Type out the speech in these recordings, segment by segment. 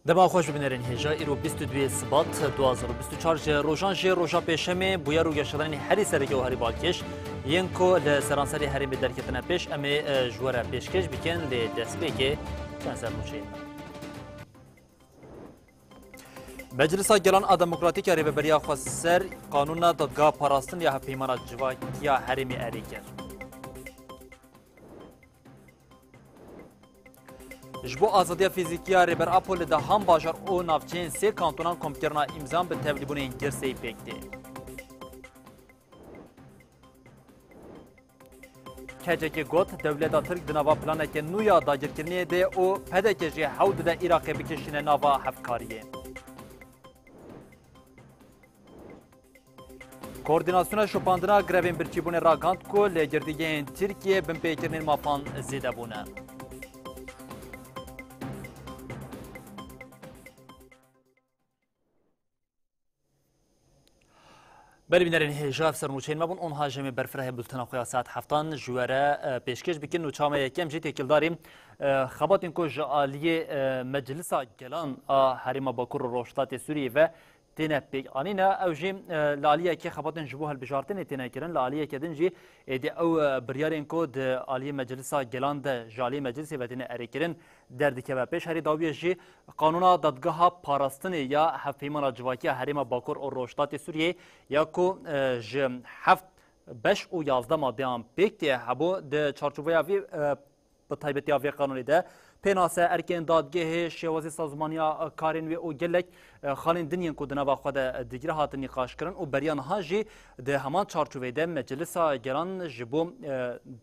دما خوش ببینرین هجا ایرو 22 سبات 2024 روزان جه روزا پیشمه بویا رو گشتن هری سرگی و هری بالکش ینکو لسرانسری هری به درکتن پیش امی جوره پیشکش بکن ل دسپیک چنسر موچین مجلس گلان دموکراتیک ریبریا خسر قانون دادگاه پاراستن یا پیمان جواک یا هریمی اریکر جبو آزادی فیزیکیا ریبر اپول ده هم باجر او نافچین سه کانتونان کمکرنا امزام به تبلیبون این گرسی پیکتی. کجکی گوت دولت ترک دنوا پلانه که نویا داگرکرنیه ده او پدکجی حود ده عراق بکشین نوا هفکاریه. کوردیناسیون شپاندنا گروین برچیبون راگاند کو لگردیگین ترکیه بمپیکرنین مافان زیده بونه. بله بینرین هجاب سرموچین مبون اون هاجم برفره بلتنا خویا ساعت هفتان جواره پیشکش بکن و چامه یکم جی تکیل داریم خباتین کو جعالی مجلس گلان حریم باکور روشتات سوریه و تنه پیک آنینا او جیم لالیه که خباتن جبوه البجارتن تنه کرن لالیه که دنجی دی او بریارین کو د عالی مجلس گلان د جالی مجلس و تنه اریکرن درد که و پیش هری داویه جی قانون دادگاه پاراستن یا حفیمان جواکی حریم باکور و روشتات سوریه یا کو ج هفت بش و 11 ماده پیک تی هبو د چارچوبه وی به تایبتی اوی قانونی ده پناسه ارکن دادگاه شوازی سازمانیا کارین و او گلک خالین دنیان کودنا با خود دیگر هات نقاش کردن و بریان هاجی ده همان چارچوبه ده مجلس گران جبو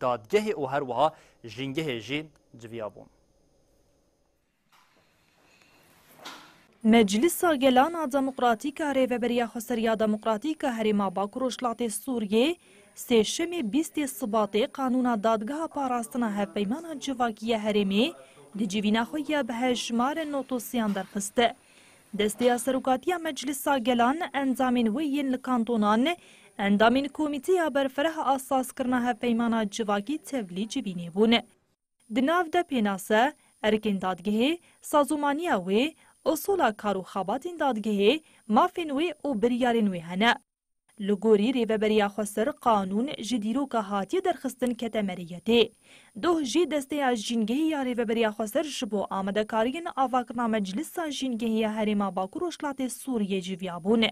دادگاه او هر وها جنگه جی جویابون مجلس گلان دموکراتیک ریوبریا خسریا دموکراتیک هریما باکروشلات سوریه سیشم 20 سبات قانون دادگاه پاراستنا هفیمان جواکی هریمی دی جیوینا خویا به هجمار نوتوسیان درخسته. دستی سروکاتی مجلس گلان انزامین وین لکانتونان اندامین کمیته برفره اساس کرنا هفیمان جواکی تولی جیوینی بونه. دناو ده پیناسه ارکین دادگاه سازومانیا وی اصولا کارو خاباتین دادگاه مافین وی او بریارین وی هنه. لگوری ریوبریا خسر قانون جدیرو که هاتی درخستن کتمریتی. دو جی دسته از جنگهی یا ریوبریا خسر شبو آمده کارین آواکرنا مجلس جنگهی هریما باکروشلات سوریه جویابونه.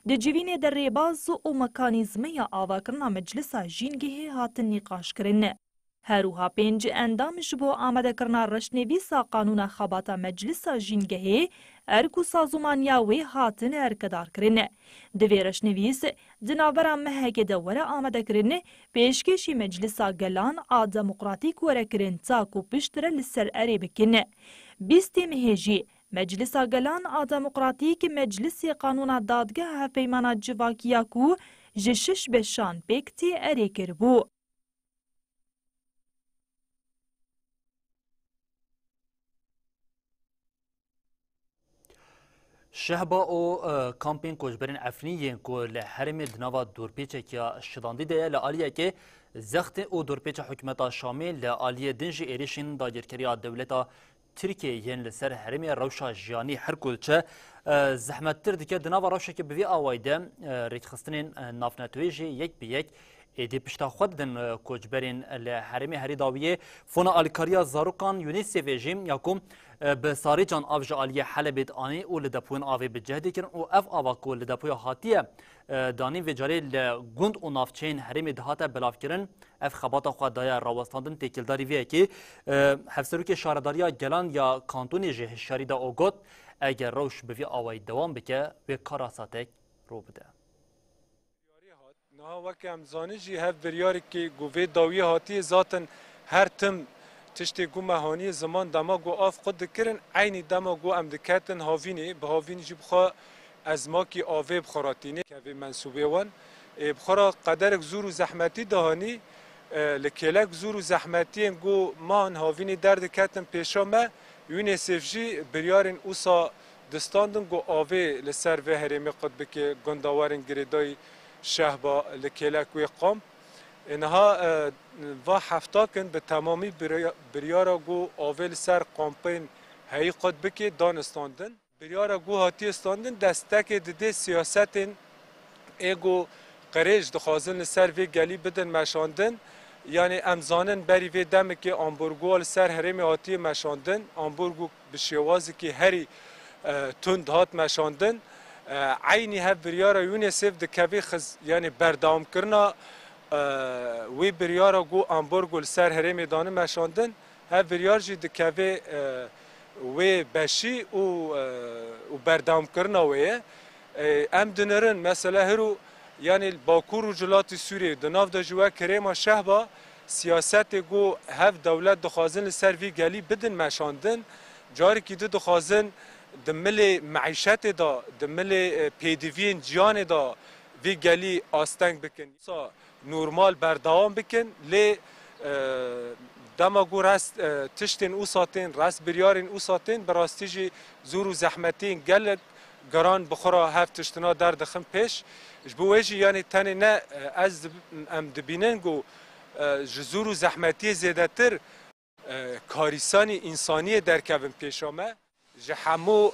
ده جوین در ریباز و مکانیزمه یا آواکرنا مجلس جنگهی هاتن نقاش کرنه. هروها پنج اندام جبو آمده کرنا رشنویسا قانون خباتا مجلس جنگهی ارکو سازومانیا وی هاتن ارکدار کرنه. دوی رشنویس دنابرا مهگ دوره آمده کرنه پیشکشی مجلسا گلان دموکراتیک وره کرن تاکو پشتره لسر اری بکنه. 20 مهجی مجلسا گلان دموکراتیک مجلس قانون دادگاه هفیمان جواکیا کو جشش بشان پیکتی اری کربو. شهبا او کامپین کوچبرین افنی کو لحرم دنوا دورپیچ کیا شداندی ده لعالیه که زخت او دورپیچ حکومت شامل لعالیه دنج ایریشین داگیرکری دولت ترکیه ین لسر حرم روشا جیانی هر کلچه زحمت تر دیگه دنوا روشا که بوی آوایده ریکخستنین نافنتویجی یک به یک ایدی پشتا خود دن کوچبرین لحرم هری داویه فونا آلیکاریا زاروکان یونیسیف جیم یاکم به ساری جان آف جالی حلبت آنی او لدپوین آوی بجهدی کردن او اف آواکو لدپوی هاتیه دانی و جاری لگوند و نافچین هرم دهات بلاف کردن اف خبات خود دایا راوستاندن تکیلداری ویه که هفسروک شارداریا گلان یا کانتونی جه شاری دا اوگوت اگر روش بوی آوی دوام بکه به کاراساتک رو بده. نه وقتی امزانی جی هف بریاری که گوی داوی هاتی ذاتن هر تم تشتی گو مهانی زمان دما گو آف خود کرن عینی دما گو ام دکتن هاوینی به هاوینی جی بخوا از ما کی آوه بخوراتینه که به منصوبه وان بخورا قدرک زور و زحمتی دهانی لکلک زور و زحمتی گو مان هاوینی درد کتن پیشا ما یونیسف جی بریارن اوسا دستاندن گو آوه لسر و هرمی قد بکه گنداورن گریدای شهبا لکلک و قام اینها و هفته کن به تمامی بریارا گو آول سر کامپین هی قد بکی دانستاندن بریارا گو هاتی استاندن دستک دده سیاستین ایگو قریج دخوازن سر وی گلی بدن مشاندن یعنی امزانن بری وی دمه که آمبورگوال سر هرمی هاتی مشاندن آمبورگو بشیوازی که هری تند هات مشاندن عینی هف بریارا یونیسف دکوی خز یعنی بردام کرنا وی بریارا گو آمبورگول سر هرمی دانه مشاندن هف بریار جی دکوی وی بشی و بردام کرنا ویه ام دنرن مثلا هرو یعنی باکور و جلات سوریه دناف دا جوا کریم شهبا سیاست گو هف دولت دخوازن سر وی گلی بدن مشاندن جاری که دخوازن دمل معیشت دا دمل پیدوین جیان دا وی گلی آستنگ بکن نورمال بردوام بکن لی دما گو راست تشتین او ساتین راست بریارین او ساتین براستی جی زور و زحمتین گلک گران بخورا هفت تشتنا در دخم پیش جبویجی یعنی تنی نه از ام دبینن گو جزور و زحمتی زیده تر کاریسانی انسانی در کبن پیشامه جهمو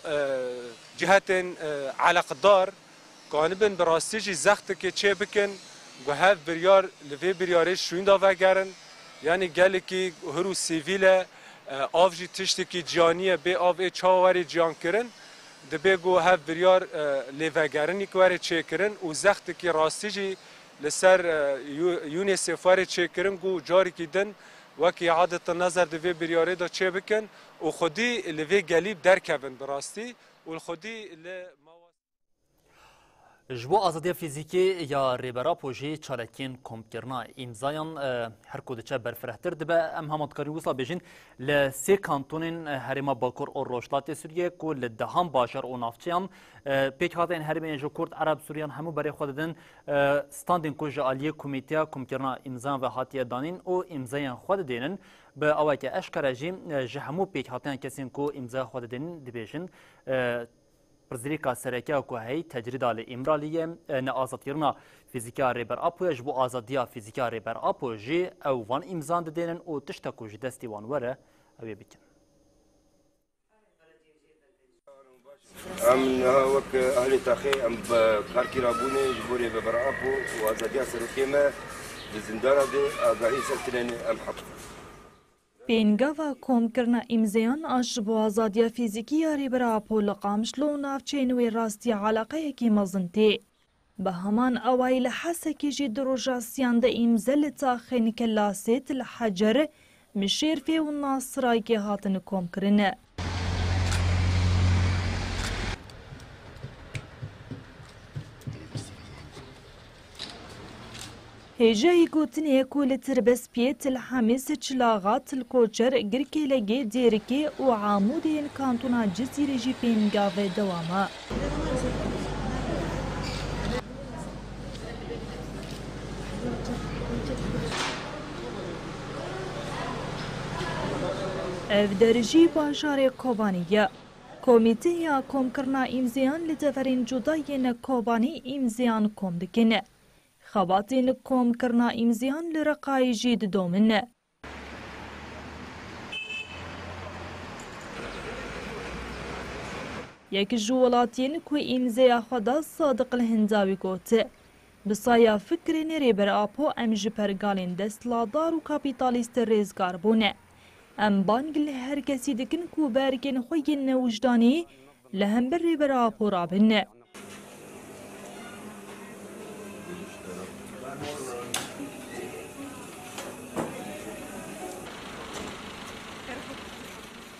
جهت علاقدار کانبن براستی جی زخت که چه بکن گو هف بریار لوی بریارش شوین داوه گرن یعنی گلی که هرو سیویل آف جی تشتی که جانیه به آف چاواری جان کرن دبی گو هف بریار لیوگرنی کواری چه کرن و زخت که راستی جی لسر یونیسف واری چه کرن گو جاری که دن وکی عادت نظر دبی بریاره دا چه بکن و خودی لوی گلیب درکبن براستی و خودی جبو آزادی فیزیکی یا ریبرا پوژی چالکین کمکرنا امزایان هر کودچه برفرهتر دبه ام همانتکاری وصلا بیجین لسی کانتونین هریما باکور و روشلات سوریه که لدهان باشر و نافچیان پیک هاتین هریما جو کرد عرب سوریان همو برای خوددن ستاندین که جعالی کمیتیا کمکرنا امزان و حاتیه دانین و امزایان خود دینن به اوه که اشکر جیم جهمو پیک هاتین کسین که امزای خود دینن دبیجین پرزریکا سرکه که هی تجرید آل امرالیه نه آزادیرنا فیزیکا ریبر آپو جبو آزادیا فیزیکا ریبر آپو جی او وان امزان دینن او تشتکو جی دستی وان وره اوی بیکن ام وك اهل تاخي ام كاركي رابوني جبوري ریبر آپو و آزادیا سرکه ما بزندارا دي آگاهی سرتنين ام حق پینگاوا کمکرنا امزیان اش بو آزادیا فیزیکی ریبرا پول قامشلو نافچینوی راستی علاقه کی مزنتی به همان اوایل حسکی جی دروجاسیان ده امزل تاخین کلاسیت الحجر مشیر فی و ناصرای که هاتن کمکرنه هجای گوتنی کول تربس پیت الحمیس چلاغات الکوچر گرکی لگی دیرکی و عامودین کانتونا جزیره جی پینگاوه دواما اف درجی باشار کوبانیه کمیته یا کمکرنا امزیان لدفرین جداین کوبانی امزیان کم دکنه خباتین کم کرنا امزیان لرقای جید دومنه. یک جولاتین که امزیا خدا صادق الهنداوی گوته. بسایا فکر نری بر آپو ام جپرگالین دستلادار و کپیتالیست ریزگار بونه. ام بانگل هر کسی دکن که برگن خوی نوجدانی لهم بر بر آپو رابنه.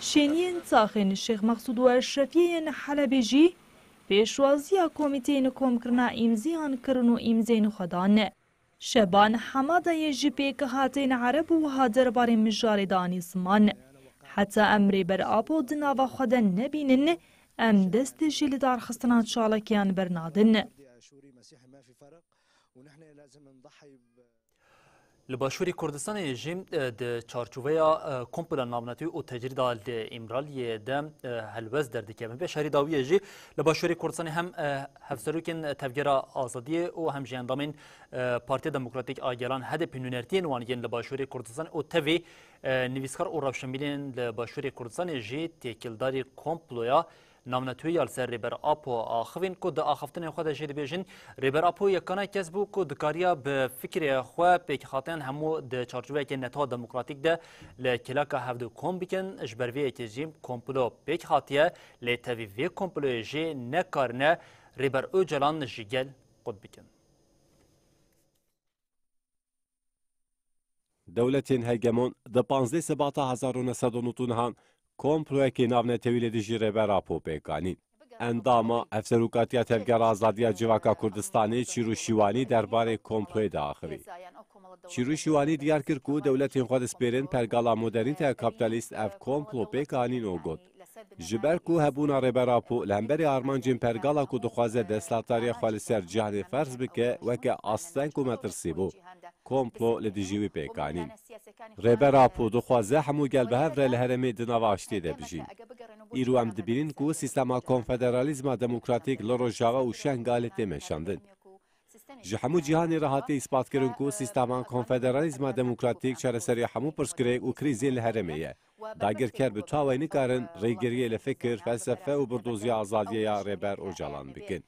شینین تاخین شیخ مقصود و اشرفیین حلبی جی پیشوازی کمیته کمکرنا امزیان کرنو امزین خدانه. شبان حماده جی پیک هاتین عرب و هادر بار مجاردانی زمان. حتی امری بر آبو دناو خدا نبینن ام دست جیل دار خستنات شالکیان برنادن. لباشوری کردستان جیم د چارچوبه کمپلا نامناتی و تجرید ال امرالی دم هلوز در دکمه به شهری داویه جی لباشوری کردستان هم هفسروکن تفجیر آزادی و هم جندامین پارتی دموکراتیک آگران هدف نونرتین وانگین لباشوری کردستان و توی نویسکار و روشنبیلین لباشوری کردستان جی تکیلداری کمپلویا نامنتوی یال سر ریبر آپو آخوین کد آخفتن خود جدی بیشین ریبر آپو یکانه کس بو کد کاریا به فکر خو پیک خاطن همو د چارچوبه که نتا دموکراتیک ده لکلاک هفدو کم بیکن اجبروی کجیم کمپلو پیک خاطیه لتوی وی کمپلو جی نکارنه ریبر او جلان جیگل قد بیکن. دولتین هگمون د 15 سبات 1999 کمپلویکی ناونتوی لدیجی ریبر آپو پیکانین. انداما افسروکاتیا تفگر آزادیا جواکا کردستانی چیروشیوانی درباره کمپلوی داخلی. چیروشیوانی دیار کرد که دولتین خود سپیرن پرگالا مدرن تا کپیتالیست اف کمپلو پیکانین او گود. جبر که هبونا ریبر آپو لهمبری آرمانجین پرگالا که دخوازه دستلاتاری خالی سر جهان فرض بکه وکه آستن که مترسی بو. کمپلو لدیجیوی پیکانین. ریبر آپو دخوازه همو گل به هفره لهرمی دنواشتی ده بجین. ایرو هم دبینین که سیستما کنفدرالیزم دموکراتیک لروجاوا و شنگالتی مشاندن. جهمو جهانی راحتی اثبات کردن که سیستما کنفدرالیزم دموکراتیک چرسری همو پرسکریک و کریزی لهرمیه. داگر کرد به تاوی نکارن ریگریه لفکر فلسفه و بردوزی آزادی یا ریبر اوجالان بکن.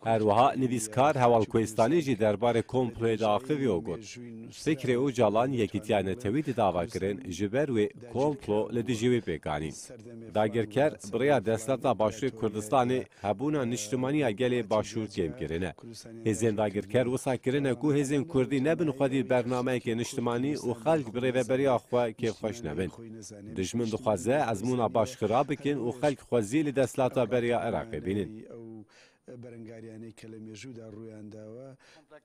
هر وها نویسکار هوال کوهستانی جی درباره کمپلوی داخلی او گفت. فکر او جالان یکیتیان توید دعوا کردن جبر و کمپلو لدیجوی پیکانین. داگرکر برای دستلتا باشوری کردستانی هبونا نشتمانی اگلی باشور کم کرنه. هزین داگرکر وصا کرنه که هزین کردی نبن خودی برنامه که نشتمانی و خلق برای بری آخوا که خوش نبن. دشمن دخوازه از مونا باش خراب بکن و خلق خوزی لدستلتا بری عراقی بینن.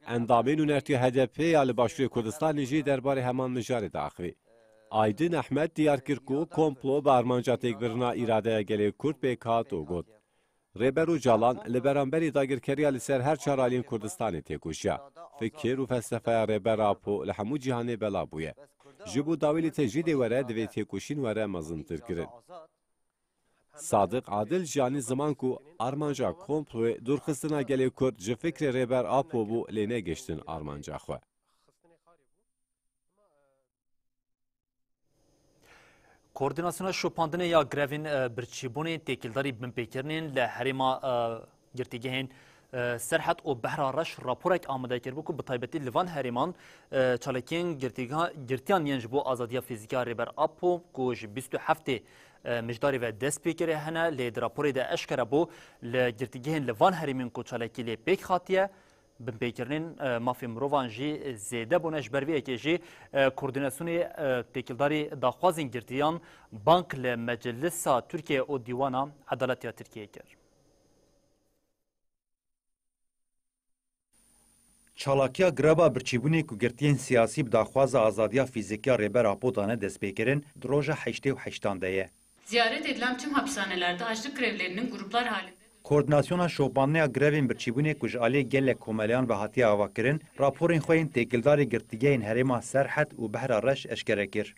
اندامین و نرتی هدف یا لباشوری کردستان جی درباره همان مجار داخلی. آیدین احمد دیار کرد که کمپلو به ارمانجات اکبرنا اراده گلی کرد پیکات و گود. ریبر و جالان لبرانبری داگرکریا لسر هر چارالین کردستانی تکوشیا. فکر و فلسفه ریبر آپو لحمو جهانی بلا بویه. جبو داویلی تجدید وره دوی تکوشین وره مزنتر کرد. صادق عادل جانی زمان کو آرمانجا کمپلوی دورخستنا گلی کرد جه فکر ریبر آپو بو لینه گشتن آرمانجا خواه. کوردیناسیون شوپاندن یا گروین برچیبونی تکیلداری بمپیکرنین لحریما گرتیگهین سرحد و بحر رش راپورک آماده کرد که به تایبتی لیوان هریمان چالکین گرتیان ینجبو آزادی فیزیکا ریبر آپو کوش 27 مجداری و دست پیکره هنه لید راپوری ده اشکره بو لگرتیگهین لیوان هریمین کو چالکی لی پیک خاطیه بمپیکرنین مافی مروان جی زیده بونش برویه که جی کوردیناسیونی تکیلداری داخوازین گرتیان بانک لمجلس ترکیه و دیوانا عدالتی ترکیه کرد. چالاکیا گرابا برچیبونی که گرتین سیاسی بداخواز آزادیا فیزیکیا ریبر آپودانه دست پیکرین دروژه 88 دهیه. Ziyaret edilen tüm hapishanelerde açlık grevlerinin gruplar halinde. Koordinasyona şobanlıya grevin birçibuni kuj ali gelek komeliyan ve hatiye avakirin, raporin xoyin tekildari girtigeyin herima serhat u behra reş eşkerekir.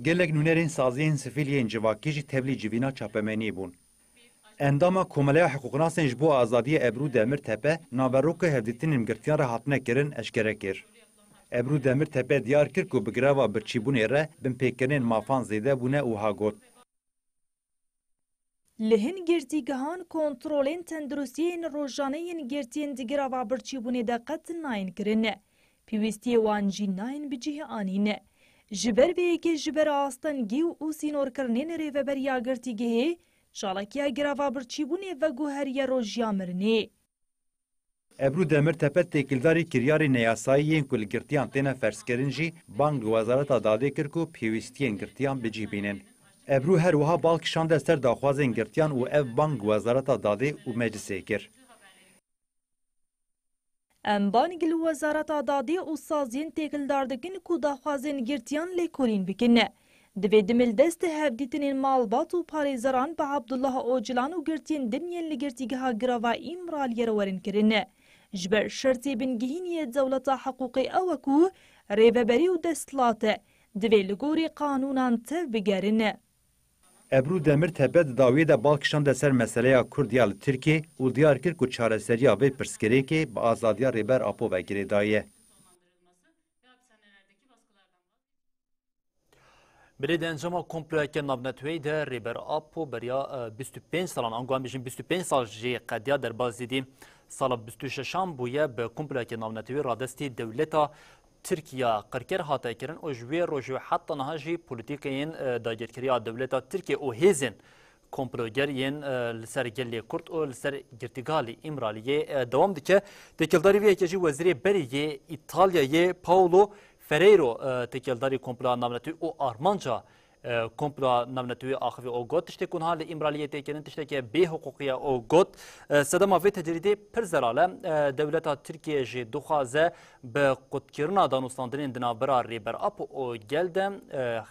Gelek nünerin saziyin sifiliyin civakiji tevli civina çapemeni bun. Endama komeliya hukuknasen jbo azadiye Ebru Demirtepe, naveroka hevditinin girtiyan rahatine kirin eşkerekir. Ebru Demirtepe diyar kir ku bi greva birçibuni re bin pekirinin mafan zede bune u hagot. لهن گرتیگهان کنترولین تندرستیین روزانهین گرتین دیگروا برچیبونه دقت ناین کرنه. پیوستی وانجی ناین بجیه آنینه. جبر بیگه جبر آستنگی و سینور کرنین ریوبریا گرتیگه شالکیا گروا برچیبونه و گوهریا روزیا مرنه. Ebru Demirtepe tekildari kiryari neyasayiyên ku li girtiyan têne ferskerin jî bang wezareta dadê kir ku pêwîstiyên girtiyan bicîbînin. Ebru her wiha balk şande ser daxwazên girtiyan û ev bang wezareta dadê û meclisê kir. Em bangil wezareta dadê û saziyên têkildar dikin ku daxwazên girtiyan lêkolîn bikin. Divê dimil dest hevdîtinên malbat û parêzeran bi Abdullah Öcalan û girtiyên dinyên li girtîgeha girava îmraliyê re werin kirin. جبر شرطی بنگهینی دولت حقوقی اوکو ریوبری و دستلات دوی لگوری قانونان تف بگرن. ابرو دمر تبد داوی ده بالکشان ده سر مسئله کردیال ترکی و دیار کرد که چارەسەریya vê pirsgirêkê bi azadiya rêber apo vekirê daye. برید انجام کمپلویک نابنتوی در ریبر آپو بریا 25 سالان انگوان بیشین 25 سال جی قدیا در باز دیدی سال 26 بویه به کمپلویک نابنتوی رادستی دولتا ترکیه قرکر هاته کرن و جوی روجو حتی نهاجی پولیتیکین داگرکریا دولتا ترکیه و هیزن کمپلوگرین لسر گلی کرد و لسر گرتگالی امرالیه دوام دیگه تکلداری وی اکیجی وزیر بریه ایتالیایه پاولو فریرو تکیلداری کمپلا نامنتوی او آرمانجا کمپلا نامنتوی آخوی او گوت تشتی کنها لی امرالیه تکنن تشتی که به حقوقیه او گوت صدام وی تجریده پر زلاله دولتا ترکیه جی دخوازه به قدکرنا دانوستاندرین دنابرا ریبر اپ او گلدم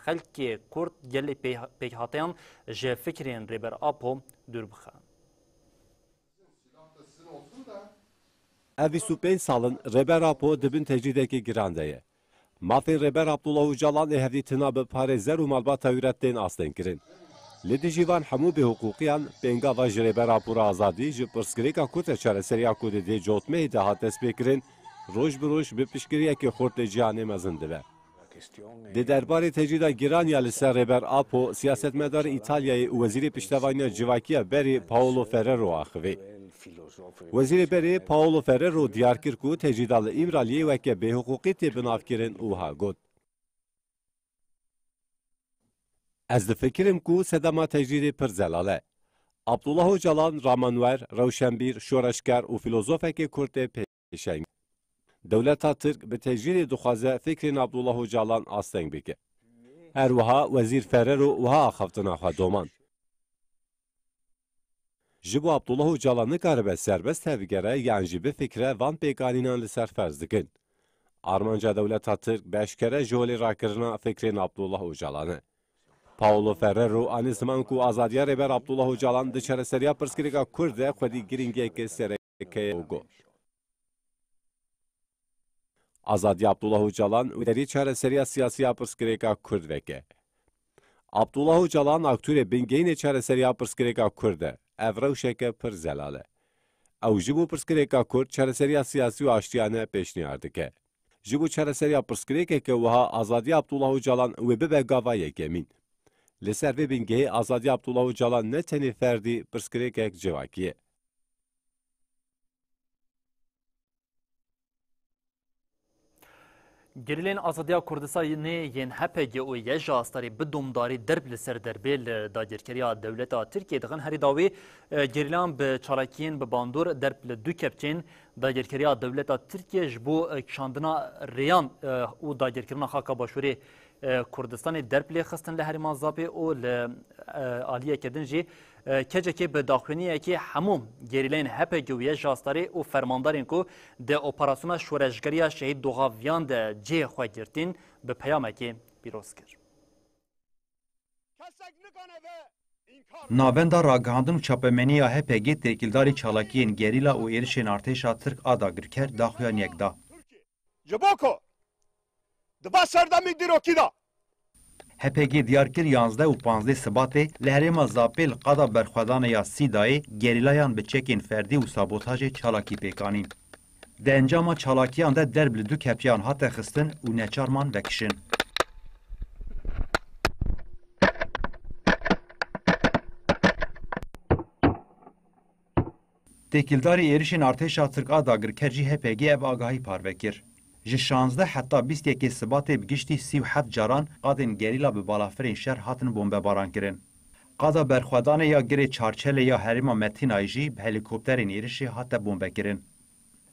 خلکی کرد گلی پیهاتیان جی فکرین ریبر اپو دور بخواه. Ev 25 salın Reber Apo dibin tecrideki girandeye. Mafin Reber Abdullah Öcalan ehevdi tınabı parezer u malbata ürettiğin aslen girin. Lidi jivan hamu bi hukukiyan benga vaj Reber Apo'ra azadi ji pırskirika kute çareseriya kudedi jotmeyi daha tesbekirin roj bi roj bi pişkiriyeki xortli cihane mezindive. Di derbarê tecrida giraniya li ser Reber Apo siyasetmedarı İtalyayê û wezîrê piştevaniya civakiya berî Paolo Ferrero axivê. Wezîrê berê Paolo Ferrero diyar kir ku tecrida li İmraliyê weke bêhuquqî tê binavkirin û got. Ez difikirim ku sedema tecridê pir zelal e. Abdullah Öcalan ramanwer, rewşenbîr, şoreşker û filozofekê Kurd ê pêşeng. Dewleta Tirk bi tecridê dixwaze fikrên Abdullah Öcalan asteng bike. Her wiha Wezîr Ferrero wiha axaftina xwe doman. Ji bo Abdullah Öcalan nikaribe serbest tevgere yan jî bi fikre van pêkanînan li ser ferz dikin. Armanca Dewleta Tirk beşkere ji holê rakirina fikrên Abdullah Öcalan e. Paolo Ferrero anî ziman ku azadiya Reber Abdullah Öcalan di çareseriya pirsgirêka Kurd de xwedî giringiyekê serekeye got. Azadiya Abdullah Öcalan û derî çareseriya siyasiya pirsgirêka Kurd veke. Abdullah Öcalan aktûrê bingehînê çareseriya pirsgirêka Kurd e. Ev rewşeke pir zelal e. Ew ji bo pirsgirêka Kurd çareseriya siyasî û aştiyane pêşniyar dike. Ji bo çareseriya pirsgirêkeke wiha azadiya Abdullah Öcalan wê bibe gava yekemîn. Li ser vê bingehê azadiya Abdullah Öcalan ne tenê ferdî pirsgirêkek civakî ye. گریلین آزادیا کردستانی ین هپگی و یه جاستاری بدومداری درب لسر دربیل داگیرکریا دولتا ترکیه دغن هری داوی گریلان به چالاکین به باندور درب لدو کپچین داگیرکریا دولتا ترکیه جبو کشاندنا ریان و داگیرکرنا خاکا باشوری کردستان درب لی خستن لهریمان زابی و آلیه کردن جی کجا که به داخلینیه که هموم گریلین هپگی و یه جاستاری و فرماندارین کو ده اپراسیون شورشگریا شهید دوغاویان ده جه خواه گرتین به پیامه که بیروز کرد. Navenda ragihandin û çapemeniya HPG têkildarî çalakiyên gerîla û êrişên artêşa Tirk a dagirker daxuyan yekda. Ji bo ku diba serdemê dîrokî da HPG diyar kir 11 û 15 Sibatê li herêma Zapê li qada berxwedaneya Sîdayê gerîlayan bi çekên ferdî û sabotajê çalakî pêkanîn. Di encama çalakiyan de derb li du kepçeyan hate xistin û neçarman vekişin. Têkildarî êrişên artêşa Tirk a dagirker jî HPG ev agahî parve kir. Ji 16 heta 20 Sibatê bi giştî 37 caran qadên gerîla bi balafirên şer hatin bombebaran kirin. Qada berxwedanê ya girê Çarçelê ya herêma Metînayê jî bi helîkopterên êrişê hate bombekirin.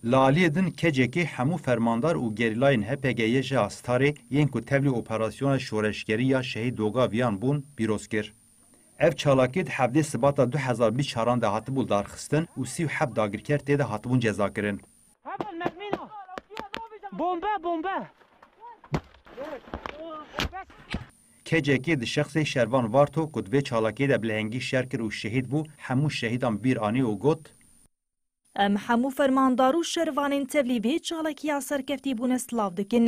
Li aliyê din kecekê hemû fermandar û gerîlayên HPG'yê ji Astarê yên ku tevlî operasyona şoreşgerî ya şehîd dogaviyan bûn pîroz kir. Ev çalakî di hevdê Sibata 2020 caran de hatibû darxistin û 37 dagirker tê de hatibûn cezakirin. Bombe! Kecekê di şexsê Şervan Varto ku divê çalakê de bilehengî şer kir û şehîd bû hemû şehîdan bîr anî û got ام همو فرماندار و شروانین تبلیبی چالکیا سرکفتی بونه سلاو دکن.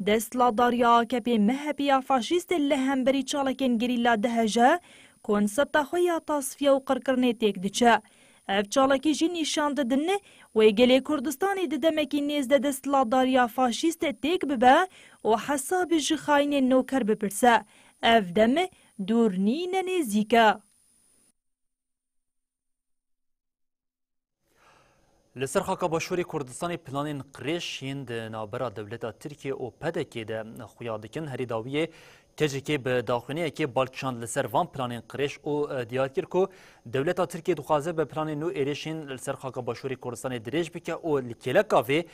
دستلاداریا آکپی مهبیا فاشیست لهمبری چالکین گریلا دهجه کنسپت خویا تصفیه و قرقرنه تیک دچه. اف چالکی جی نشان ددن و گلی کردستانی ددمکی نیزده دستلاداریا فاشیست تیک ببه و حساب جخاین نوکر بپرسه. اف دم دورنین نزیکه. لسر خاکا باشوری کردستان پلانین قریش هند نابرا دولتا ترکیه و پدکی ده خویادکن هری داویه کجی که به داخلینه که بالکشاند لسر وان پلانین قریش و دیار کر که دولتا ترکیه دخوازه به پلانین نو ایریشین لسر خاکا باشوری کردستان دریج بکه و لکلکاوی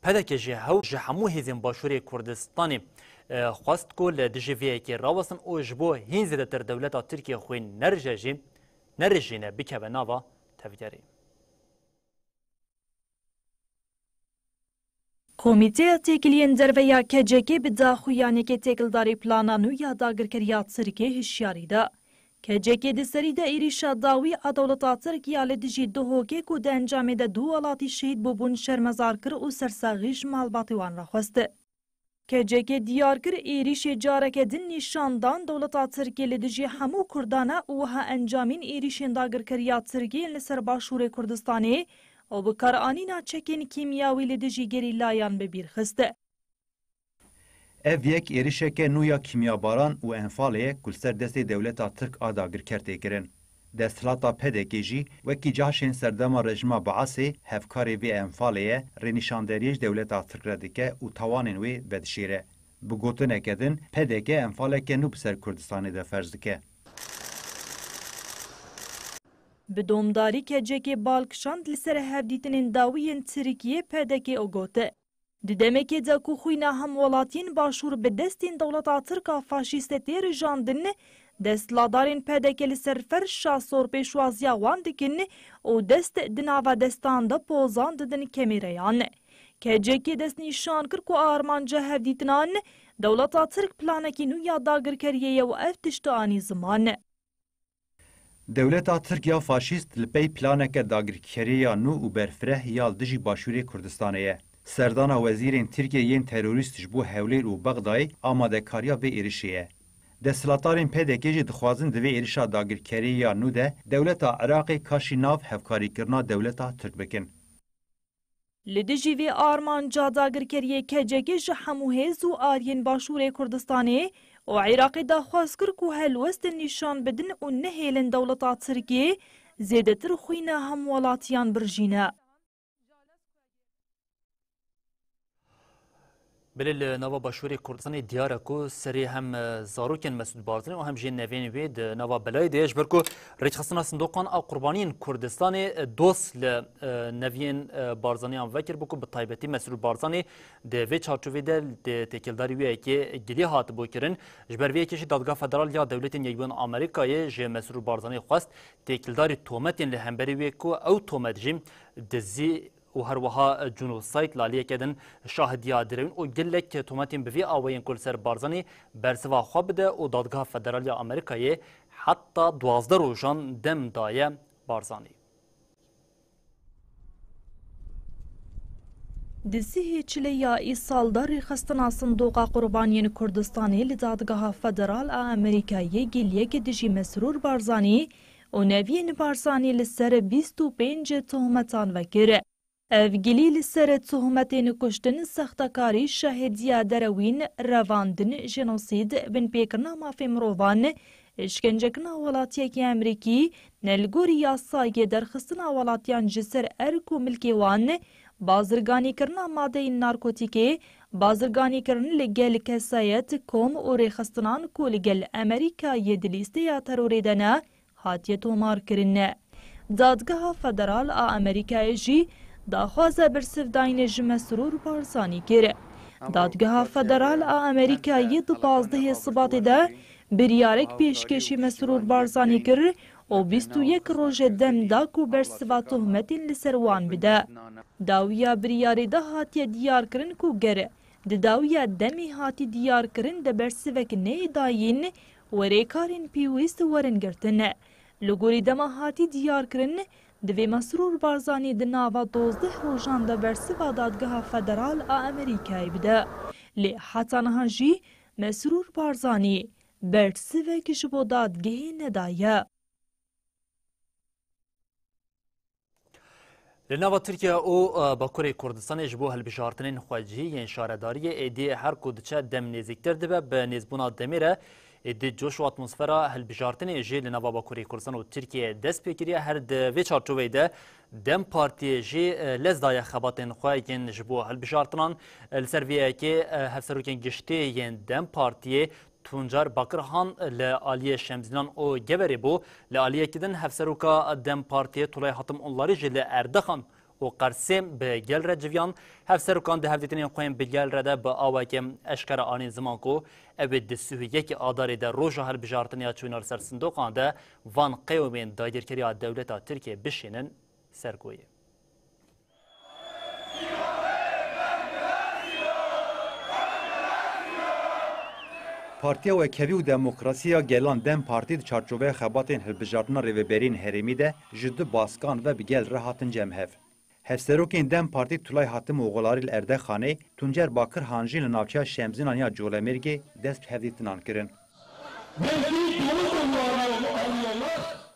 پدکی جهمو هیزین باشوری کردستانی خواست که لدجویه که راوستن و جبو هینزده تر دولتا ترکیه خوین نرجینه بکه به ناوا تفجاری. کمیته تکلین درویا کجکی به داخویانی که تکلداری پلانانو یا داگرکریا ترکیه هشیاری ده. کجکی دسری ده ایریشا داوی ادولتا ترکیه لدجی دوهوگه که ده انجام ده دو والاتی شهید ببون شرمزار کر و سرساغیش مالباتیوان را خواسته. کجکی دیار کر ایریش جارک دن نشاندان دولتا ترکیه لدجی همو کردانه و ها انجامین ایریشین داگرکریا ترکیه لسر باشور کردستانی و بکار آنینا چکین کیمیاوی لدجی گریلایان ببیر خسته. اف یک ایریشک نویا کیمیاباران و انفالیه کلسر دست دولتا ترک آداگر کرده کرن. دستلاتا پدکی جی وکی جاشین سردما رجما بعاسی هفکاری وی انفالیه رنیشاندریج دولتا ترک ردکه و توانین وی بدشیره. بگوتن اکدن پدکی انفالیه نوب سر کردستانی ده فرض دکه. به دومداری که جکی بالکشاند لسر هفدیتنین داوین ترکیه پدکی اوگوته. ددمکی دکو خوینا هم ولاتین باشور به دستین دولتا ترکا فاشیست تیر جاندن دستلادارین پدکی لسر فرشا سور پیشوازیا وان دکن و دست دناوا دستان دا پوزان ددن کمیریان. که جکی دست نیشان کر کو آرمانجا هفدیتنان دولتا ترک پلانکی نویا داگر کریه و افتشتو آنی زمان. دولتا ترکیا فاشیست لپی پلانک داگرکریه نو و برفره یال دجی باشوری کردستانیه. سردانا وزیرین ترکیه ین تروریستش بو هولیر و بغدای آماده کاریا به ایرشیه. دستلاتارین پدکی جی دخوازن دوی ایرشا داگرکریه نو ده دولتا عراقی کاشی ناف هفکاری کرنا دولتا ترک بکن. لدجی وی آرمان جا داگرکریه که جگیج هموهز و آرین باشور کردستانی و عراقی دا خواست کر که هلوست نشان بدن و نهیلن دولتا ترکیه زیده تر خوینا هم ولاتیان برجینه. بله نوا باشوری کردستان دیاره کو سری هم زاروکن مسعود بارزانی و هم جین نوین وید نوا بلای دیش برکو رجخستنا صندوقان او قربانین کردستان دوست ل نوین بارزانی هم وکر بکو به طایبتی مسعود بارزانی ده وی چارچوبی ده تکلداری وی که گلی هات بکرن جبر وی کشی دادگاه فدرال یا دولت یکبن آمریکای ج مسعود بارزانی خواست تکلداری تومتین لهمبری وی کو او تومت جیم دزی و هر وها جنوسایت لالیه کدن شاهدیا درون و گلک توماتین بوی آوین کل سر بارزانی برسوا خواب ده و دادگاه فدرالی آمریکایی حتی 12 روزان دم دایه بارزانی. دزیه چلیا ای سالدار خستنا صندوق قربانین کردستانی لدادگاه فدرال آمریکایی گلیه که دجی مسرور بارزانی و نوین بارزانی لسر 25 تهمتان وکره. افگلی لسر تهمتین کشتن سختکاری شهدیا دروین رواندن جنوسید بن پیکرنا مافی مروان اشکنجکنا ولاتیکی امریکی نلگوری یاسایی درخستنا ولاتیان جسر ارکو ملکی وان بازرگانی کرنا ماده نارکوتیکی بازرگانی کرن لگل کسایت کوم و ریخستنان کو لگل امریکا یدلیسته یا تروریدنه هاتیه تومار کرنه. دادگاه فدرال امریکای جی داخوازه برسف داینج مسرور بارزانی کره. دادگاه فدرال امریکایی 12 سبات ده بریارک پیشکشی مسرور بارزانی کر و 21 روز دم دا کو برسوا تهمتین لسروان بده. داویا بریاری ده هاتی دیار کرن کو گره. داویا دمی هاتی دیار کرن ده برسوک نی داین و ریکارین پیویست ورن گرتنه. لگوری دما هاتی دیار کرن دوی مسرور بارزانی د ناوا 12 روژان د برسوا دادگاه فدرال آ امریکای بده. لی حتی نها جی مسرور بارزانی برسوه که جبو دادگهی ندایه. لناوا ترکیه او باکوری کردستان جبو هلبجارتنین خواجهی ین شارداری ایدی هر کودچه دم نزیکتر دبه به نزبونا دمیره ایدی جوش و اتمسفرا هلبجارتنی جی لناوا باکوری کردستان و ترکیه دست پیکریه هر دوی چارچوبه ده دم پارتی جی لزدای خباتن خواه ین جبو هلبجارتنان لسرویه که هفسروکن گشتی ین دم پارتی تونجار باکرهان لآلیه شمزینان او گبری بو لآلیه کدن هفسروکا دم پارتی طولای حتم اونلاری جل اردخان و قرسیم به گل رجویان هفسروکان ده هفدیتنین خوین به گل رده با آواکم اشکر آنین زمان کو اوید دسوه یک آداری ده روژا هل بجارتنیا چوینار سر صندوقان ده وان قیومین دایدرکری دولتا ترکیه بشینن سرگویه. پارتیا وکوی و دموکراسیا گلان دم پارتی د چارچوبه خباتین هلبجارتنا ریوبرین هرمی ده جدو باسکان و بگل رهاتن جمهف. هفسروکین دم پارتی طولای حاتم اوغلاری الارده خانه تونجر باکر هانجی لناوچیا شمزینان یا جولمرگی دست هفدیتنان کرن.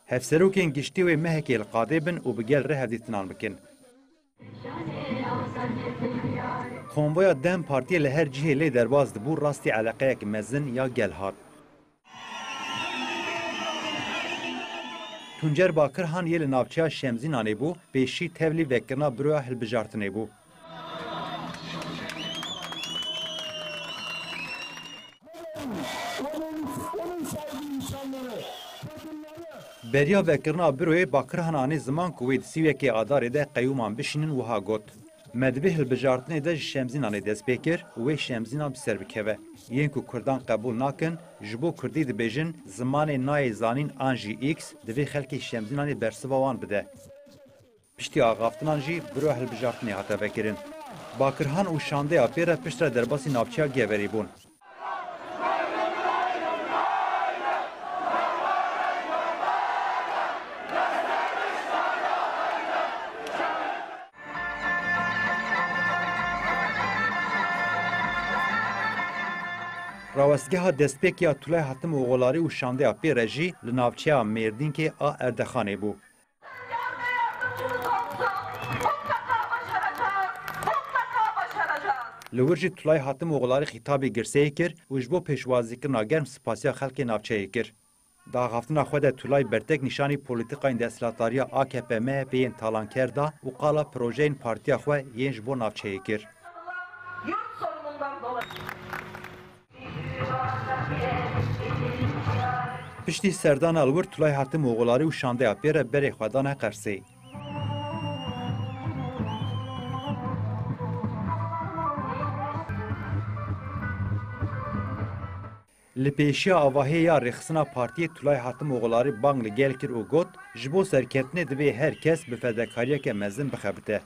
هفسروکین گشتی و مهکی القاده بن و بگل ره هفدیتنان بکن. کنویا دم پارتی لهر جهه لی درباز دبور راستی علاقه یک مزن یا گل هات. تونجر باکر هان یل ناوچیا شمزینانه بو پیشی تولی وکرنا برویا هلبجارتنه بو. بریا وکرنا بروی باکر هان آنی زمان کوید سیوکی آداره ده قیومان بشینن وها گوت. مدبه هلبجارتنه ده شمزینانه دست بکر و شمزینان بسر بکوه. یین کو کردان قبول ناکن جبو کردی دبیجن زمان نای زانین آنجی ایکس دوی خلکی شمزینانه برسوان بده. پشتی آغافتنان جی برو هلبجارتنه حتا بکرن. باکرهان و شانده اپیره پشتر درباسی نابچیا گیوری بون. راوستگاه دستپیکیا طولای حتم اوغلاری و شانده اپی رجی لناوچیا مردین که آ اردخانه بو. لورجی طولای حتم اوغلاری خطابی گرسه کر و جبو پیشوازی کرنا گرم سپاسیا خلق ناوچه کر. دا غافتنا خود طولای برتک نشانی پولیتیقای دستلاتاریا AKP MHP'ین تالان کرده و قالا پروژین پارتیا خو ین جبو ناوچه کر. پشتی سردان الور طولای حتم اوغلاری و شانده اپیره بری خودانه قرسی. لپیشیا آواهی یا رخصنا پارتی طولای حتم اوغلاری بانگ لگل کر و گوت جبو سرکتنه دوی هر کس به فدکاریه که مزن بخبته.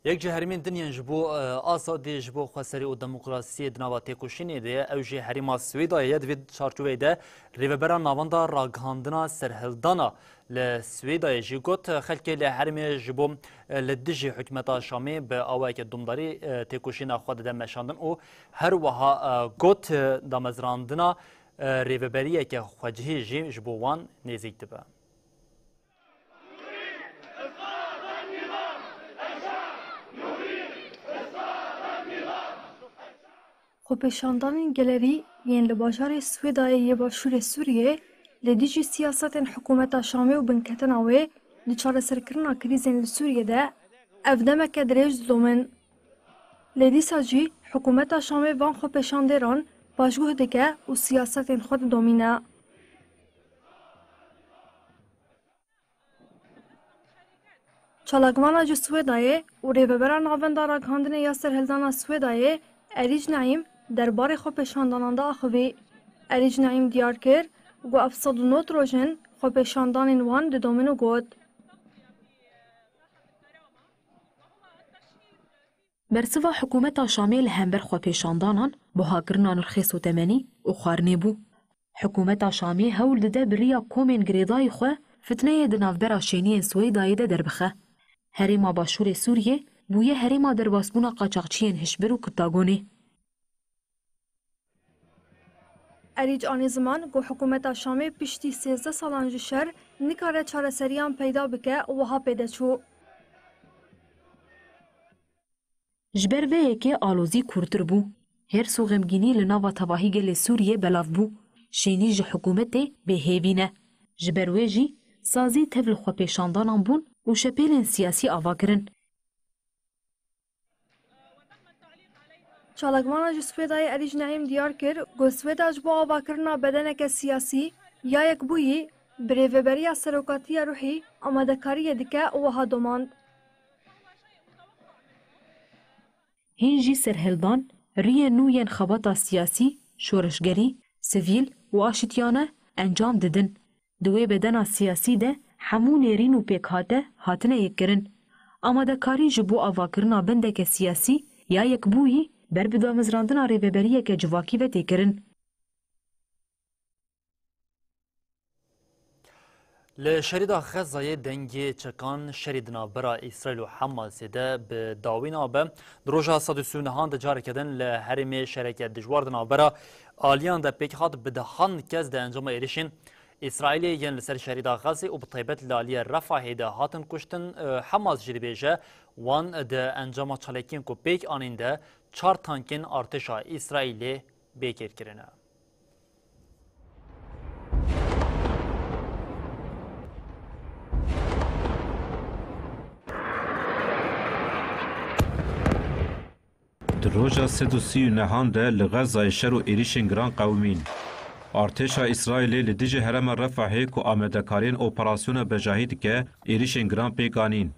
یک جهرمین دنیا جبو آزادی جبو خسری و دموکراسی دنوا تکوشینی ده او جهرما سویدای دوید چارچوبه ده ریوبران ناوندا راگهاندنا سرهلدانا لسویدای جی گوت خلکی لحرمی جبو لدجی حکمتا شامی به آوائی که دمداری تکوشینا خود ده مشاندن او هر وها گوت دامزراندنا ریوبریه که خوجهی جی جبو وان نزیک دبه. خۆپێشاندانên gelerî yên li bajarê Swêdayê yê başûrê Sûriyê li dijî siyasatên hikûmeta Şamê û binketina wê li çareserkirina krîzên li Sûriyê de ev demeke dirêj didomin. Lê dîsa jî hikûmeta Şamê van xwepêşandêran başguh dike û siyasetên xwe didomîne. Çalakvana ji Swêdayê û rêvebera navenda ragihandinê ya serhildana Swêdayê Erîc Naîm derbarê xwepêşandanan de axivî. Erîc Naîm diyar kir got ev 109 rojin xwepêşandanên wan didomin û got. Bersiva hikûmeta Şamê li hember xwepêşandanan, buhakirina nirxês û temenî û xwarinê bû. حکومتا شامی هول دده بریا کومین گریدای خو فتنه د نافبرا شینی سویدای ده دربخه. هریما باشور سوریه بویه هریما درباسبونا قاچاقچیین هشبر و کتاگونی. اریج آن زمان گو حکومت شامی پشتی 13 سالان جشر نکاره چارەسەریان پیدا بکه وها پیدا چو. جبر وی که آلوزی کورتر بو. هر سوغمگینی لناوا تباهی گل سوریه بلاف بو. شینی ج حکومت به هیوینه. جبر وی جی سازی تبل خو پیشاندانان بون و شپیلن سیاسی آوا کرن. چالکوانا جسویدای اریج نعیم دیار کر گو سویداج با آوا کرنا بدنک سیاسی یا یک بویی بریوبریا سروکاتی روحی آمادکاری دکه وها دوماند. هنجی سرهلدان ریه نوین خباتا سیاسی، شورشگری، سیویل و آشتیانه انجام ددن. دوی بدن سیاسی ده همو نیرین و پیکاته هاتنه یک کرن. آمادکاری جبو آوا کرنا بندک سیاسی یا یک بویی بر بدو مزراندنا ریوبریه که جواکی و تیکرن. لشريدا غزة دنگي چکان شریدنا برا اسرائيل و حماس ده به داوینا به دروجا صدوسونهان ده جار کدن لحرم شرکت دجواردنا برا آلیان ده پیکهات بدهان کس ده انجام ایرشین اسرائیل ین لسر شریدا غزة و بطیبت لالی رفاه ده هاتن کشتن حماس جری بیجه وان ده انجام چالکین کو پیک آنین ده 4 تانکین ارتشا اسرائیل بیکر کرنه. روژا 339 ده لغزه شر و ایریشن گران قومین. ارتشا اسرائیل لدیج هرم رفحه کو آمدکارین اپراسیون بجاهید که ایریشن گران پیگانین.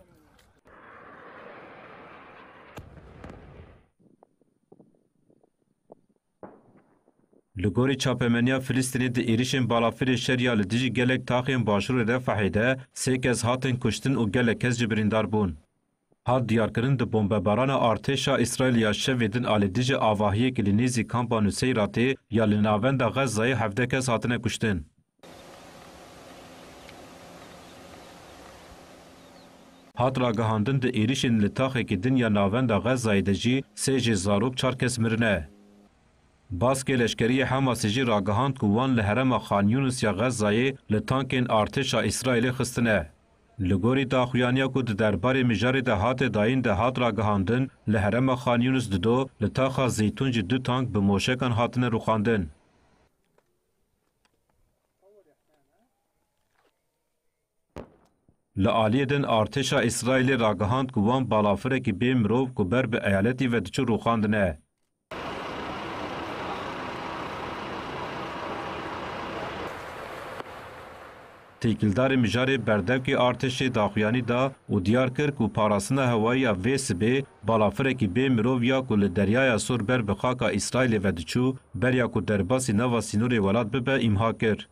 لگوری چاپمنیا فلسطینی ده ایریشن بالافر شریا لدیج گلک تاخین باشور رفحه ده 3 کس هاتن کشتن و گلک کس جبریندار بون. هاد دیارکرین ده بمباران ارتشا اسرائیل یا شویدن آلیدیج آواهی کلینیزی کامپا نوسیراتی یا لناوند غزه 17 کس هاتنه کشتن. هات را گهاندن ده ایریشن لطاقه که دنیا ناوند غزه دجی 3 زاروب 4 کس مرنه. باسکه لشکری حماس جی را گهاند کوان لحرم خان یونس یا غزه لطانکین ارتشا اسرائیل خستنه. لگوری داخویانیا کو دربار مجاری ده هات داین ده هات را گهاندن لحرم خان یونس دو لتاخا زیتون جی 2 تانک به موشکان هاتن روخاندن. لعالی دن ارتشا اسرائیل را گهاند کوان بالافره کی بیم روب کو بر به ایالتی و دچو روخاندنه. تیکلدار مجاری بردوکی ارتش داخویانی دا و دیار کرد که پاراسنا هوایی ویسبی بالافره کی بی مروویا که لدریای سور بر بخاکا اسرائیل و دچو بریا که درباسی نوا سینور ولاد ببه امها کرد.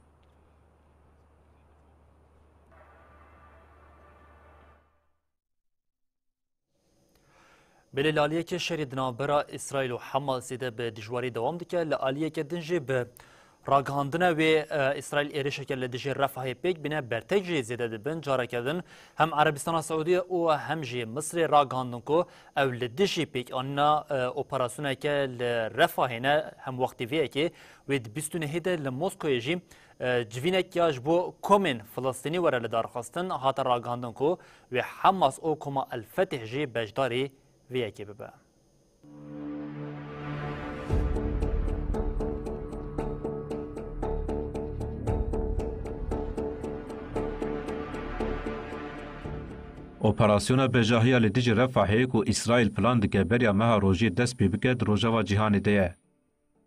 بله لالیه که شریدنا برا اسرائیل و حماس ده به دجواری دوام دکه لالیه که دنجی به راگهاندنه و اسرائیل ایرشه که لدیجی رفاه پیک بینه برتجی زیده دبن جاره کردن هم عربستان سعودی و هم جی مصر راگهاندن که او لدیجی پیک آننا اپراسونه که لرفاهینه هم وقتی ویه که و دبستونه هیده لموسکوی جی جوینه که جبو کومین فلسطینی وره لدارخواستن هات راگهاندن که و حماس او کما الفتح جی بجداری ویه که ببه. اپراسیون بجاهی لدیج رفحه کو اسرائیل پلان دکه بریا مها روژی دست پی بکد روژاوا جهانی ده.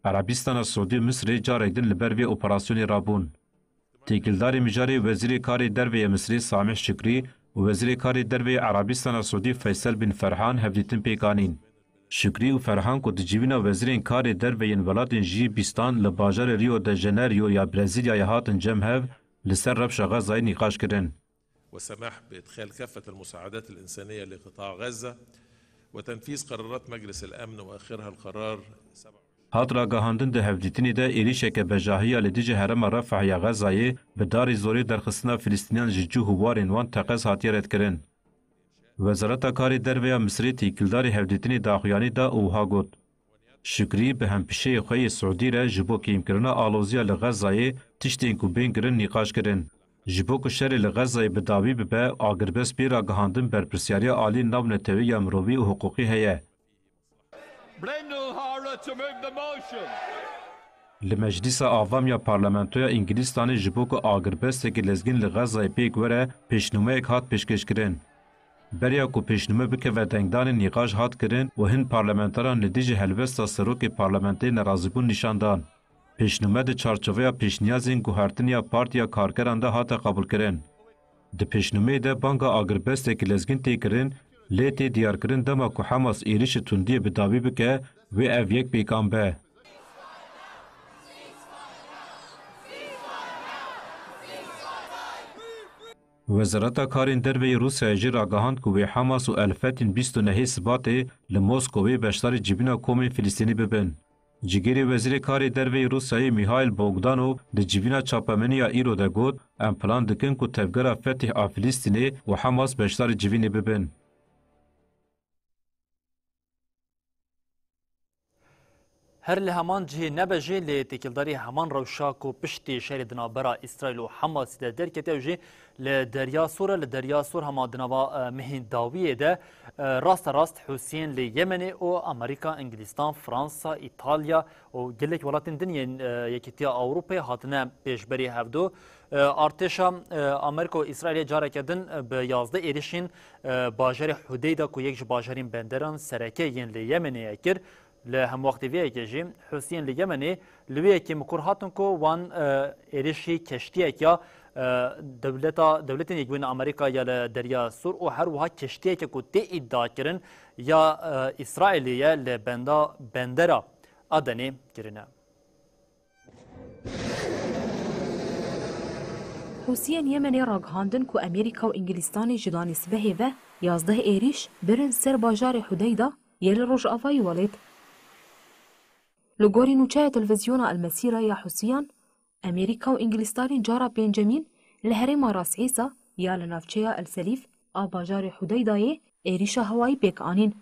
عربستان سعودی مصر جارک دن لبروی اپراسیونی رابون. تیکلدار مجاری وزیر کاری دروی مصری سامح شکری و وزیر کاری دروی عربستان سعودی فیصل بن فرحان هفدیتن پیکانین. شکری و فرحان کو دجیوینا وزیرین کاری دروی ولاتین جی بیستان لباجار ریو د جنریو یا برازیلیا هاتن جمهو لسر ربش غزه نقاش کردن. وسماح بإدخال كافة المساعدات الإنسانية لقطاع غزة وتنفيذ قرارات مجلس الأمن وآخرها القرار 7. هات راگهاندن ده هفدیتینی ده ایریشک بجاهی لدیج هرم رفح یا غزایی به داری زوری درخستنا فلسطینیان ججو هوارین وان تقص هاتی رد کرن. وزارت کاری درویا مصری تیکلداری هفدیتینی داخویانی دا اوها گود. شکری به همپیشه خوی سعودی را جبو که امکرنا آلوزیا لغزایی تشتین کو بین گرن نقاش کرن. جبو که شر لغزایی به داوی به آگربس بی راگهاندن بر پرسیاری عالی نام نتوی یا مروی و حقوقی هیه. لمجلس آوام یا پارلمانتویا انگلیستانی جبو که آگربس که لزگین لغزایی پیک وره پیشنومه ایک هات پیشکش کرن. بریا کو پیشنومه بکه و دنگدان نقاش هات کرن و هن پارلمانتران لدیج هلوستا سروک پارلمانتی نرازیبون نشاندان. پیشنومه ده چارچوه پیشنیازین گوهرتنیا پارتیا کارکران ده هات قبول کرن. ده پیشنومه ده بانگا آگربست که لزگین تی کرن لیتی دیار کرن دما کو حماس ایریش تندی بداوی بکه و او یک پیکان به. وزارت کارین دروی روسیه جیر آگاهاند که حماس و الفتین 29 سباته لموسکوی بشتار جیبینا کومین فلسطینی ببین. جگیری وزیر کاری دروی روسیه میهایل بوگدانو ده جیبینا چاپمنیا ایرو ده گود ام پلان دکن که تفگر فتح فلسطینی و حماس بشتار جیبینی ببین. هر لهمان جه نبجه لتکلداری همان روشاک و پشتی شهر دنابرا اسرائیل و حماس ده درکتی و جه لدریا سور هما دنابا مهین داویه ده راست حسین لیمن و امریکا، انگلیستان، فرانسا، ایتالیا و گلک ولاتین دنیا یکیتیا اوروپا هاتنه پیشبری هفدو ارتشا امریکا و اسرائیل جاره کردن به 11 ایریشین باجر حدیدا که یک باجرین بندران سرکه ین لیمن یکر لهم وقتی وی که حسین لیمنی لوی که مکرهاتن کو وان ایریشی کشتیه که دولت یکوین امریکا یا دریا سور و هر وها کشتیه که تی ادعا کرن یا اسرائیلیه لبندرا ادنی کرنه. حسین یمنی راگهاندن کو امریکا و انگلیستان جدانی سبهی و 11 ایریش برن سر باجار حدیدا یل روش آفای ولید. لگوری نوچه تلویزیون المسیره یا حسین امریکا و انگلیستان جارا بنجامین لهرم راس عیسا یا لنافچه السلیف آباجار حدیدای ایریش هوایی بیک آنین.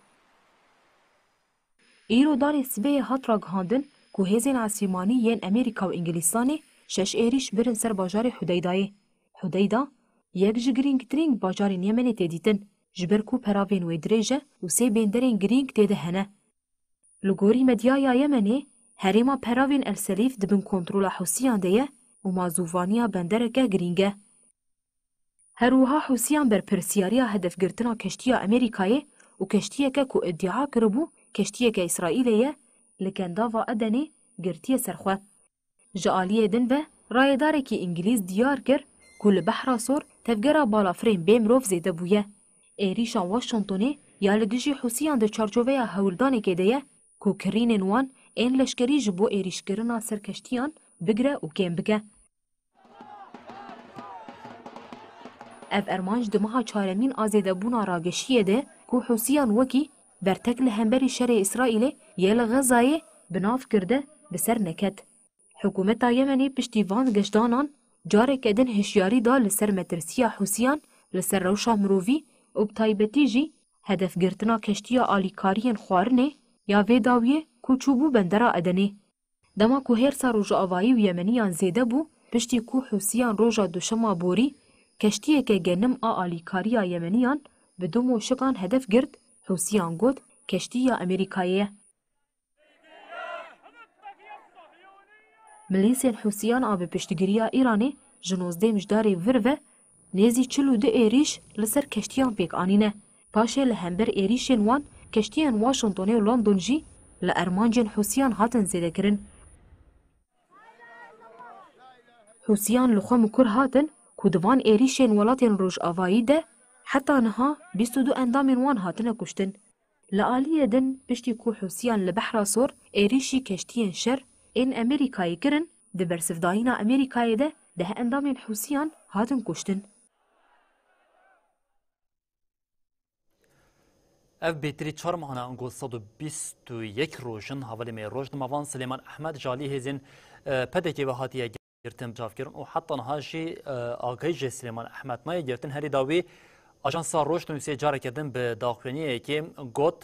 ایرو دار سبه هات راگهاندن که هزین عاصمانی ین امریکا و انگلیستان 6 ایریش برن سر باجار حدیدای. حدیدا یک جگرینگ ترینگ باجار یمنی تدیتن جبر کو پراوین و دریجه و سی بندرین گرینگ تده هنه. لگوری مدیای یمنی هریما پراوین السلیف دبن کنترول حسیان دیه و مازووانیا بندرگه گرینگه. هروها حسیان بر پرسیاریا هدف گرتنا کشتیا امریکای و کشتیه که کو ادعا کربو کشتیه که اسرائیلیه لکنداوا ادنی گرتیه سرخواه. جعالیه دن و رایداره که انگلیز دیار گر کل بحرا سور تفگره بالا فریم بیمروف زیده بویه. ایریشان واشنطنی یا لدجی حسیان ده چارچوه هولدانی که دیه کو کرینن وان این لشکری جبو ایریش کرنا سر کشتیان بگره و کم بگه. اف ارمانج دمها چارمین آزیده بونا راگشیه ده کو حسیان وکی برتکل همبری شر اسرائیل یل غزای بناف کرده بسر نکد. حکومت یمنی پشتیوان گشتانان جاره کدن هشیاری دا لسر مترسیا حسیان لسر روشا مرووی و بتایبتی جی هدف گرتنا کشتیا آلیکارین خوارنه یا ویداویه کو چوبو بندرا ادنی. دما کو هرسا روژا آوایی و یمنیان زیده بو پشتی کو حسیان روژا دوشما بوری کشتیه که گنم آلیکاریا یمنیان به دو موشکان هدف گرد حسیان گود کشتیا امریکاییه. ملیسین حسیان آب پشتگیریا ایرانی جنوزده مجداری وروه نیزی 42 ایریش لسر کشتیان پیک آنینه. پاشه لهمبر ایریشین وان کشتیان واشنطنی و لندن جی لارمانجین حسیان هاتن زیده کرن. حسیان لخوا مکر هاتن کودوان ایریشین ولاتین روش آوایی ده حتی نها 22 اندامین وان هاتن کشتن. لآلیه دن پشتی کو حسیان لبحرا سور ایریشی کشتیان شر این امریکایی کرن ده برسفدایینا امریکایی ده اندامین حسیان هاتن کشتن. ev bêtirî çar mehana angol 121 rojin havalê me Rojdimavan Silêman Ehmed jalî hêzên pedekê ve hatiye girtin cavkirin û heta niha jî agahî ji Silêman Ehmed nayê girtin herî dawî Ajansa Rojnûsê careke din bi daxuyaniyekê got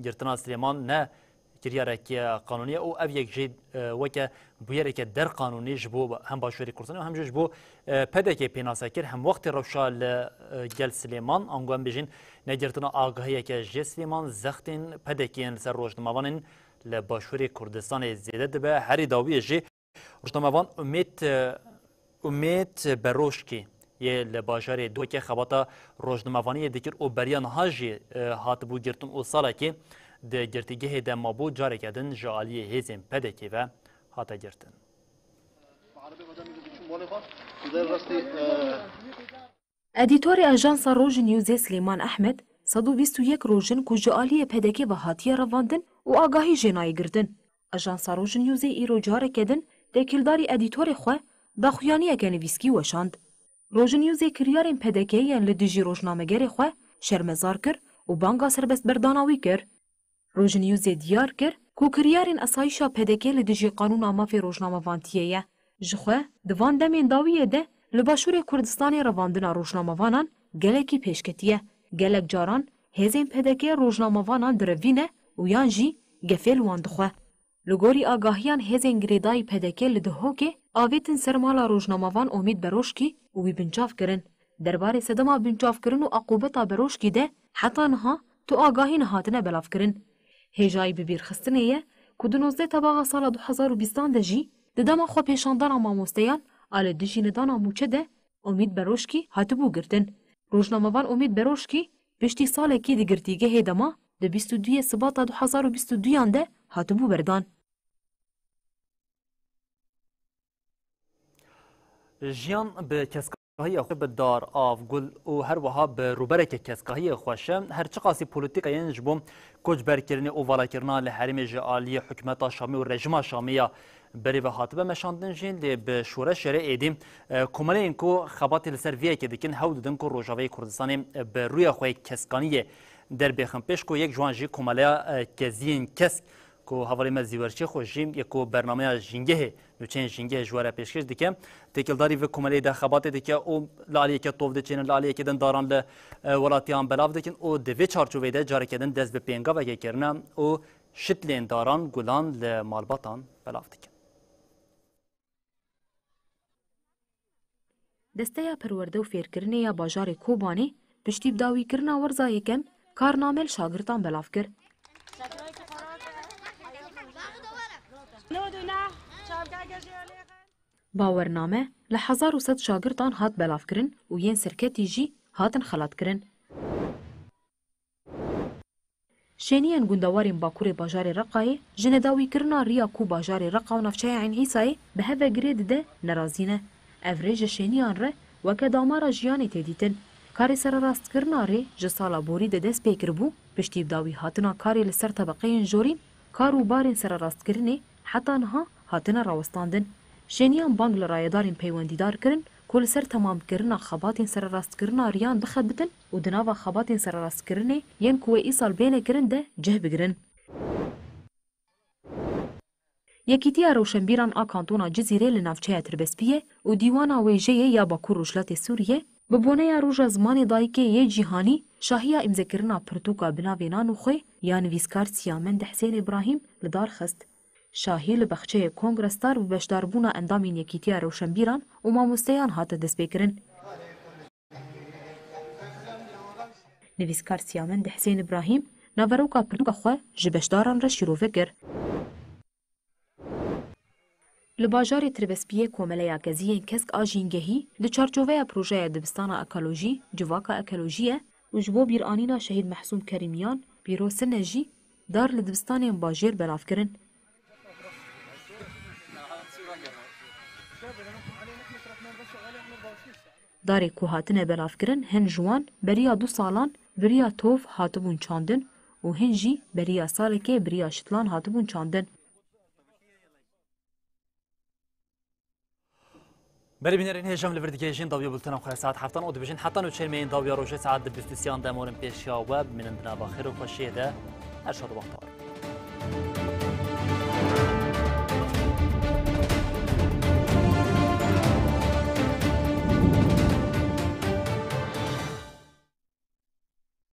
girtina Silêman ne kiryareke qanûnî û ev yek jî weke bûyereke derqanûnî ji bo hem Başûrê Kurdistanê û hem jî ji bo pedekê pênase kir hem wextê rewşa li gel Silêman ango em bêjin negirtina agahiyeke ji Silêman zextên pedekên li ser Rojdimavanên li Başûrê Kurdistanê zêde dibe herî dawiyê jî Rojdimavan Umêt Beroşkî yê li bajarê dokê xebata Rojdimavaniyê dikir û beriya niha jî hatibû girtin û salekê di girtîgehê de mabû careke din ji aliyê hêzên pedekê ve hate girtin. Edîtorê Ajansa Rojên Newsê Silêman Ehmed 121 rojin ku ji aliyê pedekê ve hatiye revandin û agahî jê nayê girtin. Ajansa Rojên Newsê îro careke din têkildarî edîtorê xwe daxuyaniyeke nivîskî weşand. Rojên Newsê kiryarên pedekê yên li dijî rojnamegerê xwe şermezar kir û banga serbestberdana wî kir. Rojên Newsê diyar kir ku kiryarên esayîşa pedekê li dijî qanûna mafê rojnamevantiyê ye. Ji xwe di van demên dawiyê de li Başûrê Kurdistanê revandina rojnamevanan gelekî pêşketiye. Gelek caran hêzên pedekê rojnamevanan direvîne û yan jî gefêl wan dixwe. Li gorî agahiyan hêzên girêdayî pedekê li Duhokê avêtin sermala rojnamevan Umêt Beroşkî û wî binçav kirin. Derbarê sedema binçavkirin û aqubeta Beroşkî de heta niha tu agahî nehatine belavkirin. Hêjayî bi bîrxistinê ye ku di 19 tebaxa sala 2020 de jî di dema xwe pêşandana mamosteyan a li dijî nêdana mûçe de Umêt Beroşkî hatibû girtin. Rojnamevan Umêt Beroşkî piştî salekî di girtîgehê dema di 22 Sibata 2022 de hatibû berdan. Jiyan bi keskahiya xwe bi dar, av, gul û her wiha bi rûbereke keskahiyê xweş e her çi qasî polîtîkayên ji bo koçberkirinê û valakirina li herêmê ji aliyê hikûmeta Şamê û rejima Şamê ya berê ve hatibe meşandin jî lê bi şoreşerê êdî komeleyên ku xebatê li ser viyekê dikin hewl didin ku Rojavayê Kurdistanê bi rûya xwe keskaniyê derbêxin pêş ku yek ji wan jî komeleya keziyên kesk ku havalê me zîwerçê xwe jî yek bernameya jîngehê nûçeyên jîngehê ji were pêşkêş dike têkildarî vê komeleyê de xebatê dike û li aliyeke tov diçênin li aliyekê din daran li welatiyan belav dikin û di vê çarçovê de careke din dest bi pêngavekê kirine û şitlên daran gulan li malbatan belav dikin. Desteya perwerde û fêrkirinê ya bajarê Kobanê piştî bidawîkirina werza yekem karnamel şagirtan belav kir. Bawername li 1100 şagirtan hat belavkirin û yên serketî jî hatin xelatkirin. Şeniyên gundewarên Bakurê bajarê Reqayê ji nedawîkirina rêya ku bajarê Reqa û navçeya Ên Hîsayê bi heve girê dide nerazî ne. Ev rê ji şeniyan re weke damara jiyanê tê dîtin. Karê sererastkirina rê ji sala borî de dest pê kiribû piştî bidawî hatina karê li ser tebeqeyên jorîn kar û barên sererastkirinê heta niha hatine rawestandin. Şeniyan bang li rayedarên peywendîdar kirin ku li ser temamkirina xebatên sererastkirina riyan bixebitin û di nava xebatên sererastkirinê yên ku wê îsal bêne kirin de cih bigirin. Yekîtiya Rewşenbîran a Kantona Cizîrê li navçeya Tirbespiye û dîwana wêjeyê ya Bakur Rojhilatê Sûriye bi boneya roja zimanê dayîkê yê cîhanî şahiya îmzekirina pirtûka binavê nan û xwe ya nivîskar Siyamend Hesên İbrahîm li dar xist. Şahî li bexçeyê Kongrestar bi beşdarbûna endamên Yekîtiya Rewşenbîran û mamosteyan hate destpêkirin. Nivîskar Siyamend Hesên İbrahîm naveroka pirtûka xwe ji beşdaran re şîrove kir. Li bajarê Tirbespiye komeleya keziyên kesk a jîngehî di çarçoveya projeya dibistana ekolojî civaka ekolojiye û ji bo bîranîna şehîd Mehsûm Kerîmiyan pîrosine jî dar li dibistanên bajêr belavkirin. Darê ku hatine belavkirin hin ji wan beriya 2 salan biriya tov hatibûn çandin û hin jî beriya salekê biriya şitlan hatibûn çandin. بری بینرین هجام لبردگیجین داویا بولتنا خو ساعت 7 او دبیجین حتی نو چرمین داویا روشه ساعت 23 دمورن پیشیا و من اندنا با خیر و خوشیه ده ارشاد وقت